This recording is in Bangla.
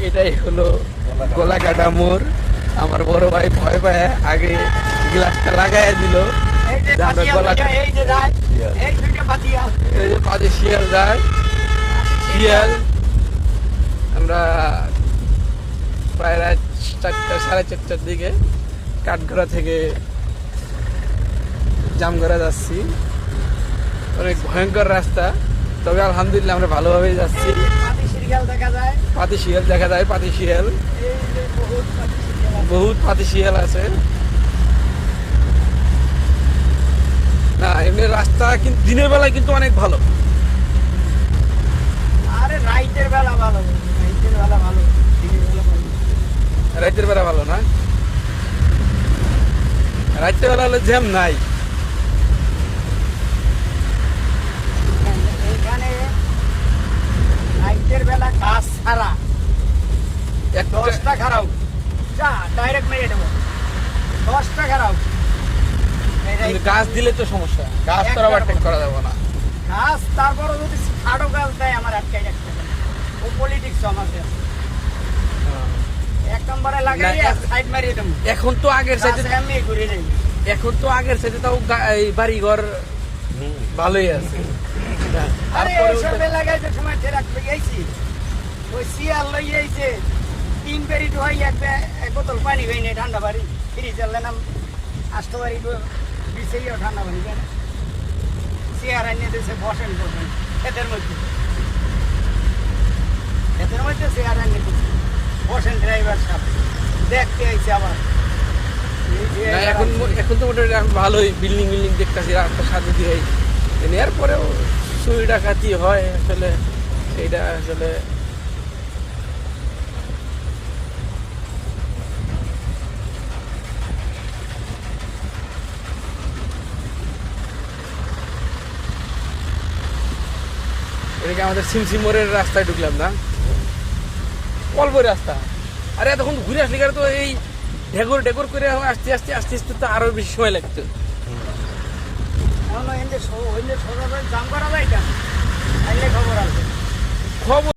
এটাই হলো গোলাকাটা মোড়। আমার বড় ভাই ভয় পায় আগে গ্লাসটা লাগাই দিল। পাশে শিয়াল যায়, শিয়াল আমরা প্রায় রাত 4টা সাড়ে 4টার দিকে কাঠগড়া থেকে জামগড়া যাচ্ছি। অনেক ভয়ঙ্কর রাস্তা, তবে আলহামদুলিল্লাহ আমরা ভালোভাবেই যাচ্ছি। পাতি শিয়াল দেখা যায়, পাতি শিয়াল বহুত পাতি শিয়াল আছে। না এমনি রাস্তা কিন্তু দিনের বেলায় কিন্তু অনেক ভালো। আরে রাইতের বেলা ভালো, রাইতের বেলা ভালো, রাতের বেলা ভালো না, রাতের বেলা হলে জ্যাম নাই। এখানে রাইতের বেলা কাজ ছাড়া 10টা খারাপ যা ডাইরেক্ট মেরে দেবো, 10টা খারাপ। গাছ দিলে তো সমস্যা, গাছ তো আবার ঠিক করা যাবে না। গাছ তারপরে যদি ছাড়ো গাছ দেয় আমার আটকাই রাখতে হবে, ও পলিটিক্স আমাদের এক নম্বরে লাগাই সাইড মারিয়ে দেবো। এখন তো আগের সাইডে, আমি ঘুরে যাই, এখন তো আগের সাইডে তাও বাড়ি ঘর ভালোই আছে। আরে ওইসব এলাকায় যে সময় রাখতে গেছি ওই শিয়াল লই আইছে 3 বেরি তো হয় এক বোতল পানি হইনি, ঠান্ডা বাড়ি ফ্রিজ এলাম 8 বাড়ি বিছেইও ঠান্ডা পানি কেন চেয়ার আনিয়ে দিয়েছে, বসেন এদের মধ্যে চেয়ার আনিয়ে দিয়েছে, বসেন ড্রাইভার সাহেব দেখতে আইছে আবার। এখন এখন তো মোটামুটি ভালোই বিল্ডিং বিল্ডিং দেখতেছি রাস্তার সাথে দিয়ে। এরপরেও চুরি ডাকাতি হয় আসলে, এইটা আসলে এদিকে আমাদের সিমসি মোড়ের রাস্তায় ঢুকলাম না, অল্প রাস্তা। আরে তখন ঘুরে আসলে তো এই ঢেকর ঢেকর করে আস্তে আস্তে আস্তে আস্তে তো আরো বেশি সময় লাগতো। জাম করা যায় খবর আছে। খবর